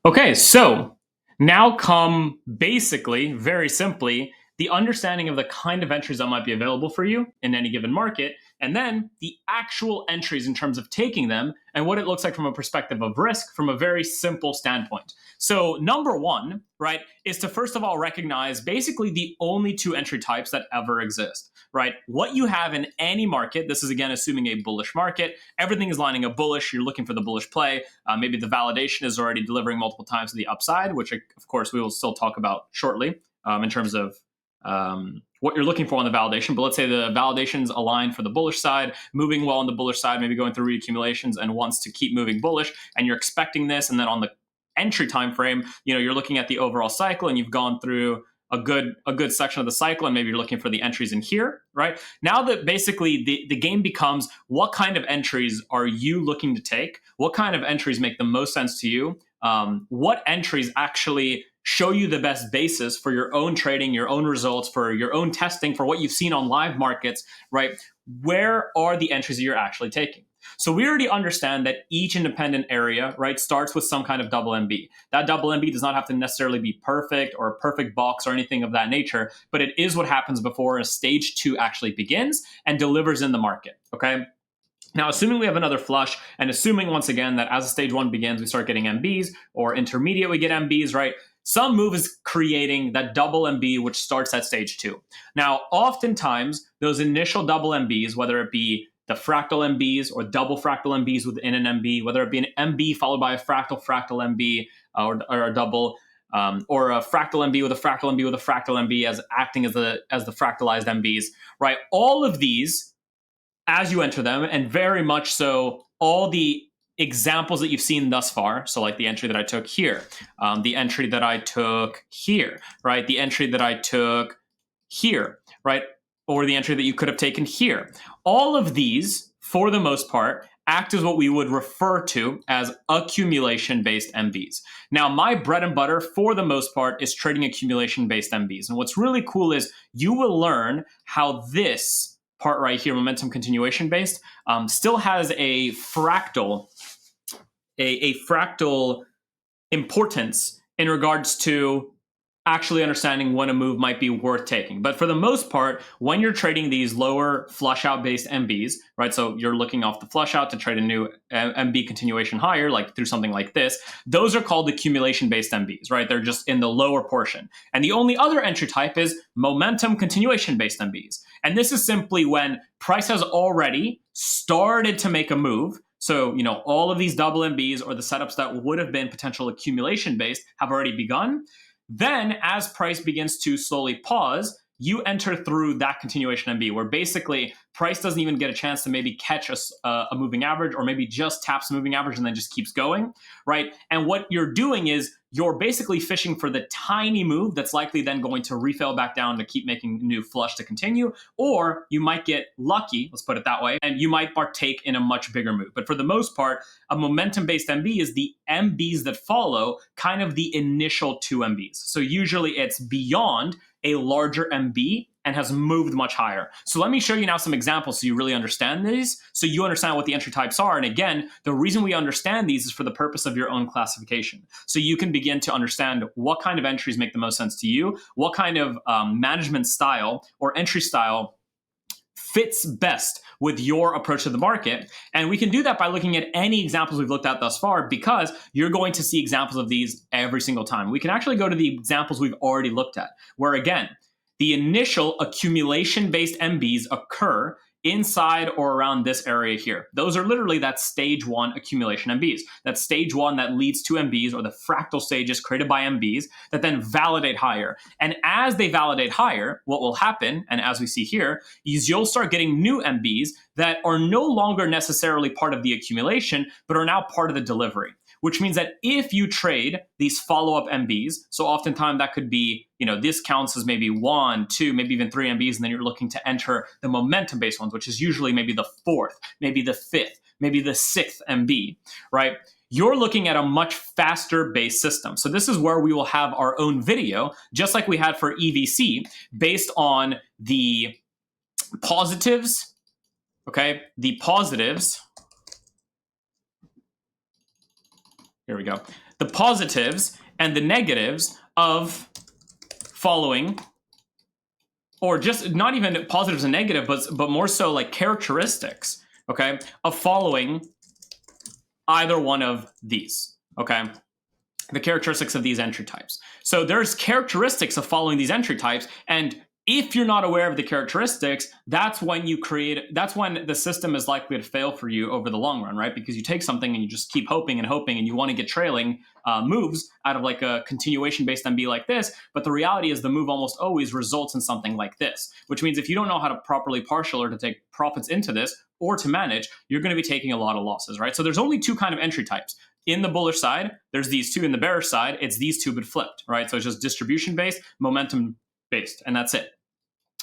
Okay, so now come basically, very simply, the understanding of the kind of entries that might be available for you in any given market, and then the actual entries in terms of taking them and what it looks like from a perspective of risk from a very simple standpoint. So, number one, right, is to first of all recognize basically the only two entry types that ever exist, right? What you have in any market, this is again assuming a bullish market, everything is lining up bullish, you're looking for the bullish play. Maybe the validation is already delivering multiple times to the upside, which of course we will still talk about shortly in terms of what you're looking for on the validation. But let's say the validation's aligned for the bullish side, moving well on the bullish side, maybe going through reaccumulations and wants to keep moving bullish, and you're expecting this. And then on the entry time frame, you're looking at the overall cycle, and you've gone through a good section of the cycle, and maybe you're looking for the entries in here, right? Now that basically the game becomes, what kind of entries are you looking to take? What kind of entries make the most sense to you? What entries actually show you the best basis for your own trading, your own results, for your own testing, for what you've seen on live markets, right? Where are the entries that you're actually taking? So we already understand that each independent area, right, starts with some kind of double MB. That double MB does not have to necessarily be perfect or a perfect box or anything of that nature, but it is what happens before a stage two actually begins and delivers in the market, okay? Now, assuming we have another flush, and assuming once again that as a stage one begins, we start getting MBs, or intermediate, we get MBs, right? Some move is creating that double MB, which starts at stage two. Now, oftentimes, those initial double MBs, whether it be the fractal MBs or double fractal MBs within an MB, whether it be an MB followed by a fractal MB or a double, or a fractal MB with a fractal MB with a fractal MB as acting as the fractalized MBs, right? All of these, as you enter them, and very much so all the examples that you've seen thus far, so like the entry that I took here, the entry that I took here, right, the entry that I took here, right, or the entry that you could have taken here, all of these, for the most part, act as what we would refer to as accumulation-based MBs. Now, my bread and butter, for the most part, is trading accumulation-based MBs. And what's really cool is you will learn how this part right here, momentum continuation based, still has a fractal importance in regards to actually understanding when a move might be worth taking. But for the most part, when you're trading these lower flush out based MBs, right? So you're looking off the flush out to trade a new MB continuation higher, like through something like this, those are called accumulation based MBs, right? They're just in the lower portion. And the only other entry type is momentum continuation based MBs. And this is simply when price has already started to make a move. So, all of these double MBs or the setups that would have been potential accumulation based have already begun. Then, as price begins to slowly pause, you enter through that continuation MB, where basically price doesn't even get a chance to maybe catch a moving average, or maybe just taps the moving average and then just keeps going, right? And what you're doing is you're basically fishing for the tiny move that's likely then going to refill back down to keep making new flush to continue, or you might get lucky, let's put it that way, and you might partake in a much bigger move. But for the most part, a momentum-based MB is the MBs that follow kind of the initial two MBs. So usually it's beyond a larger MB and has moved much higher. So let me show you now some examples so you really understand these, so you understand what the entry types are. And again, the reason we understand these is for the purpose of your own classification. So you can begin to understand what kind of entries make the most sense to you, what kind of management style or entry style fits best with your approach to the market. And we can do that by looking at any examples we've looked at thus far, because you're going to see examples of these every single time. We can actually go to the examples we've already looked at, where again, the initial accumulation-based MBs occur inside or around this area here. Those are literally that stage one accumulation MBs. That stage one that leads to MBs, or the fractal stages created by MBs that then validate higher. And as they validate higher, what will happen, and as we see here, is you'll start getting new MBs that are no longer necessarily part of the accumulation, but are now part of the delivery. Which means that if you trade these follow-up MBs, so oftentimes that could be, this counts as maybe 1, 2, maybe even 3 MBs, and then you're looking to enter the momentum-based ones, which is usually maybe the 4th, maybe the 5th, maybe the 6th MB, right? You're looking at a much faster base system. So this is where we will have our own video, just like we had for EVC, based on the positives, okay? The positives here we go, the positives and the negatives of following, or just not even positives and negatives, but more so like characteristics, okay, of following either one of these, okay? The characteristics of these entry types. So there's characteristics of following these entry types, and if you're not aware of the characteristics, that's when the system is likely to fail for you over the long run, right? Because you take something and you just keep hoping and hoping, and you want to get trailing moves out of like a continuation based MB like this. But the reality is the move almost always results in something like this, which means if you don't know how to properly partial or to take profits into this or to manage, you're going to be taking a lot of losses, right? So there's only two kind of entry types. In the bullish side, there's these two. In the bearish side, it's these two but flipped, right? So it's just distribution based, momentum based, and that's it.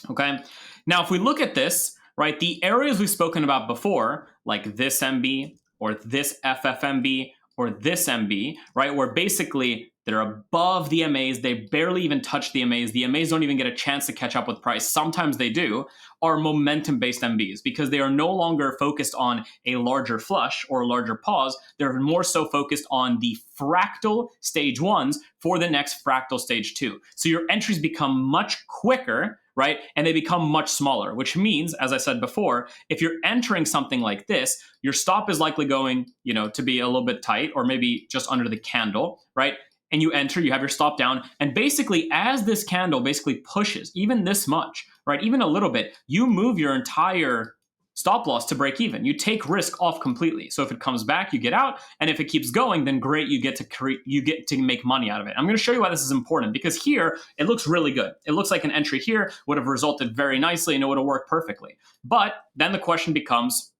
Okay. Now, if we look at this, right, the areas we've spoken about before, like this MB or this FFMB or this MB, right, where basically they're above the MAs, they barely even touch the MAs. The MAs don't even get a chance to catch up with price. Sometimes they do, are momentum-based MBs because they are no longer focused on a larger flush or a larger pause. They're more so focused on the fractal stage ones for the next fractal stage two. So your entries become much quicker, right? And they become much smaller, which means, as I said before, if you're entering something like this, your stop is likely going, to be a little bit tight or maybe just under the candle, right? And you enter, you have your stop down. And basically, as this candle basically pushes, even this much, right? Even a little bit, you move your entire stop loss to break even. You take risk off completely. So if it comes back, you get out. And if it keeps going, then great, you get to make money out of it. I'm going to show you why this is important because here it looks really good. It looks like an entry here would have resulted very nicely and it would have worked perfectly. But then the question becomes,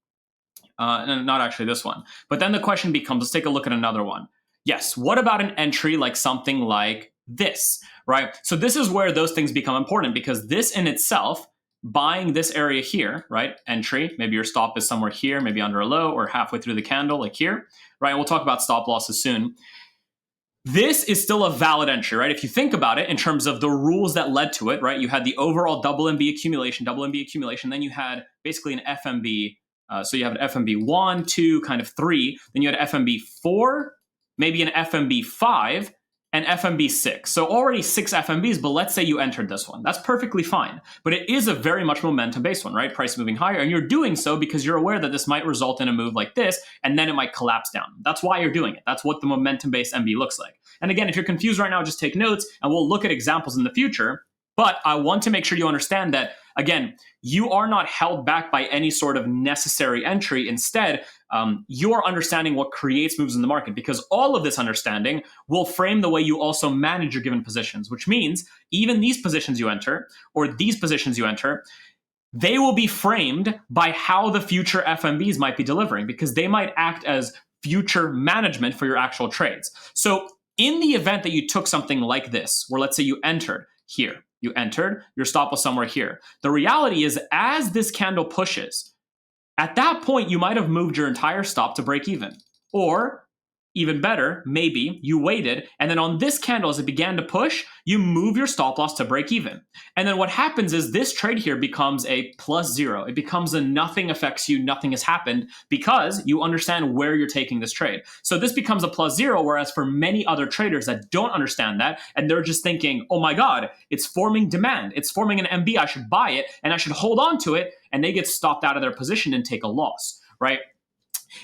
not actually this one, but then the question becomes, let's take a look at another one. Yes, what about an entry like something like this, right? So this is where those things become important because this in itself, buying this area here, right? Entry, maybe your stop is somewhere here, maybe under a low or halfway through the candle, like here, right? We'll talk about stop losses soon. This is still a valid entry, right? If you think about it in terms of the rules that led to it, right? You had the overall double MB accumulation, then you had basically an FMB. So you have an FMB 1, 2, kind of 3. Then you had FMB 4, maybe an FMB 5, and FMB 6. So already 6 FMBs, but let's say you entered this one. That's perfectly fine. But it is a very much momentum-based one, right? Price moving higher. And you're doing so because you're aware that this might result in a move like this, and then it might collapse down. That's why you're doing it. That's what the momentum-based MB looks like. And again, if you're confused right now, just take notes, and we'll look at examples in the future. But I want to make sure you understand that, again, you are not held back by any sort of necessary entry. Instead, you're understanding what creates moves in the market because all of this understanding will frame the way you also manage your given positions, which means even these positions you enter or these positions you enter, they will be framed by how the future FMBs might be delivering because they might act as future management for your actual trades. So in the event that you took something like this, where let's say you entered here, you entered, your stop was somewhere here. The reality is as this candle pushes, at that point, you might have moved your entire stop to break even. Or even better, maybe you waited, and then on this candle, as it began to push, you move your stop loss to break even. And then what happens is this trade here becomes a +0. It becomes a nothing affects you, nothing has happened because you understand where you're taking this trade. So this becomes a +0, whereas for many other traders that don't understand that, and they're just thinking, oh my God, it's forming demand. It's forming an MB. I should buy it and I should hold on to it. And they get stopped out of their position and take a loss, right?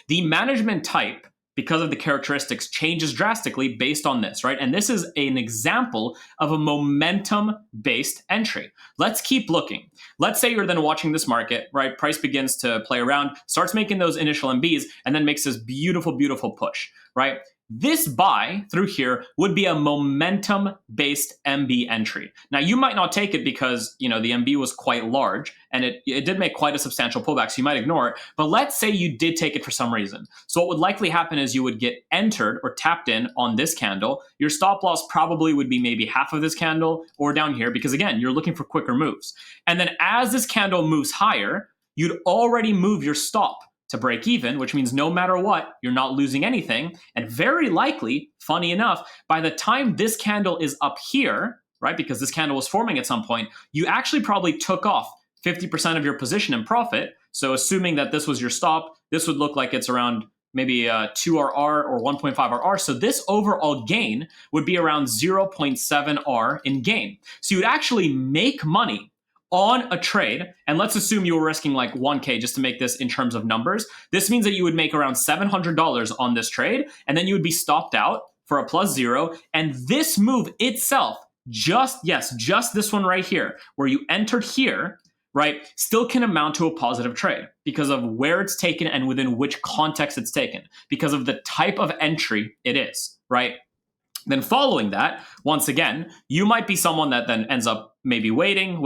The management type, because of the characteristics, changes drastically based on this, right? And this is an example of a momentum-based entry. Let's keep looking. Let's say you're then watching this market, right? Price begins to play around, starts making those initial MBs, and then makes this beautiful, beautiful push, right? This buy through here would be a momentum-based MB entry. Now, you might not take it because, the MB was quite large and it did make quite a substantial pullback, so you might ignore it. But let's say you did take it for some reason. So what would likely happen is you would get entered or tapped in on this candle. Your stop loss probably would be maybe half of this candle or down here because, again, you're looking for quicker moves. And then as this candle moves higher, you'd already move your stop to break even, which means no matter what, you're not losing anything. And very likely, funny enough, by the time this candle is up here, right, because this candle was forming at some point, you actually probably took off 50% of your position in profit. So assuming that this was your stop, this would look like it's around maybe 2RR or 1.5RR. So this overall gain would be around 0.7R in gain. So you'd actually make money on a trade, and let's assume you were risking like 1K just to make this in terms of numbers. This means that you would make around $700 on this trade, and then you would be stopped out for a +0. And this move itself, just this one right here, where you entered here, right, still can amount to a positive trade because of where it's taken and within which context it's taken, because of the type of entry it is, right? Then following that, once again, you might be someone that then ends up maybe waiting,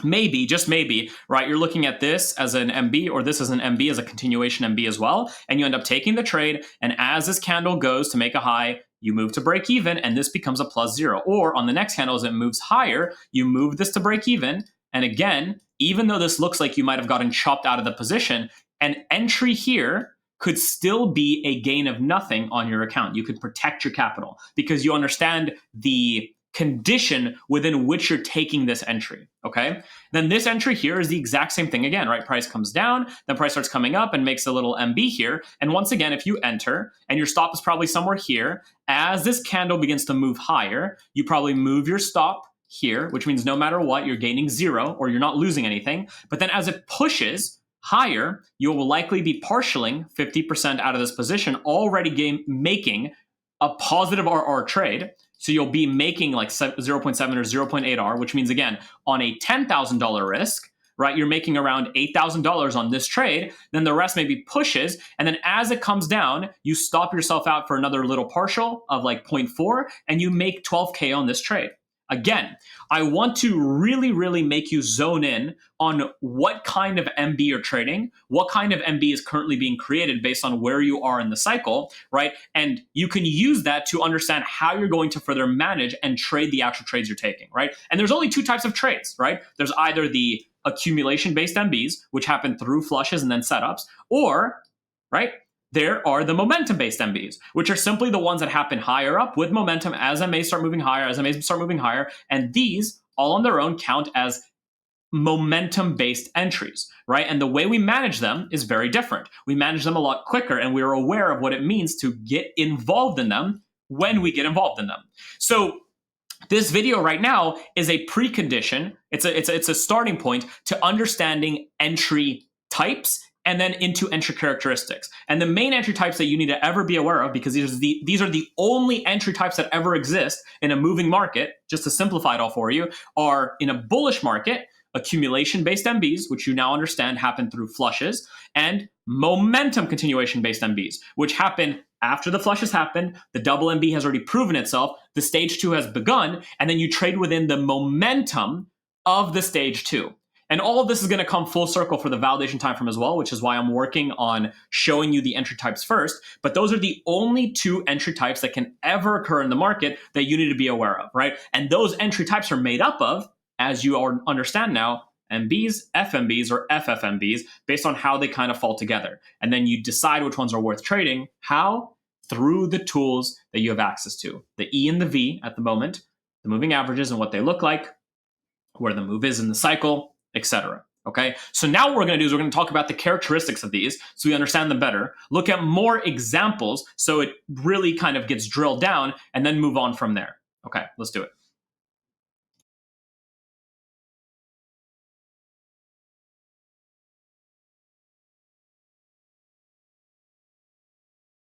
maybe, just maybe, right? You're looking at this as an MB or this as an MB, as a continuation MB as well, and you end up taking the trade, and as this candle goes to make a high, you move to break even, and this becomes a +0. Or on the next candle, as it moves higher, you move this to break even, and again, even though this looks like you might have gotten chopped out of the position, an entry here could still be a gain of nothing on your account. You could protect your capital because you understand the condition within which you're taking this entry, okay? Then this entry here is the exact same thing again, right? Price comes down, then price starts coming up and makes a little MB here. And once again, if you enter and your stop is probably somewhere here, as this candle begins to move higher, you probably move your stop here, which means no matter what, you're gaining 0 or you're not losing anything. But then as it pushes higher, you will likely be partialing 50% out of this position, already making a positive RR trade. So you'll be making like 0.7 or 0.8R, which means, again, on a $10,000 risk, right, you're making around $8,000 on this trade. Then the rest maybe pushes. And then as it comes down, you stop yourself out for another little partial of like 0.4, and you make 12K on this trade. Again, I want to really, really make you zone in on what kind of MB you're trading, what kind of MB is currently being created based on where you are in the cycle, right? And you can use that to understand how you're going to further manage and trade the actual trades you're taking, right? And there's only 2 types of trades, right? There's either the accumulation-based MBs, which happen through flushes and then setups, or, right, there are the momentum-based MBs, which are simply the ones that happen higher up with momentum as MAs start moving higher, and these, all on their own, count as momentum-based entries, right? And the way we manage them is very different. We manage them a lot quicker, and we're aware of what it means to get involved in them when we get involved in them. So this video right now is a precondition. It's a starting point to understanding entry types and then into entry characteristics. And the main entry types that you need to ever be aware of, because these are the only entry types that ever exist in a moving market, just to simplify it all for you, are in a bullish market, accumulation-based MBs, which you now understand happen through flushes, and momentum continuation-based MBs, which happen after the flush has happened, the double MB has already proven itself, the stage 2 has begun, and then you trade within the momentum of the stage 2. And all of this is going to come full circle for the validation time frame as well, which is why I'm working on showing you the entry types first. But those are the only 2 entry types that can ever occur in the market that you need to be aware of, right? And those entry types are made up of, as you understand now, MBs, FMBs, or FFMBs, based on how they kind of fall together. And then you decide which ones are worth trading. How? Through the tools that you have access to. The E and the V at the moment, the moving averages and what they look like, where the move is in the cycle, etc. Okay, so now what we're going to do is we're going to talk about the characteristics of these so we understand them better, look at more examples so it really kind of gets drilled down, and then move on from there. Okay, let's do it.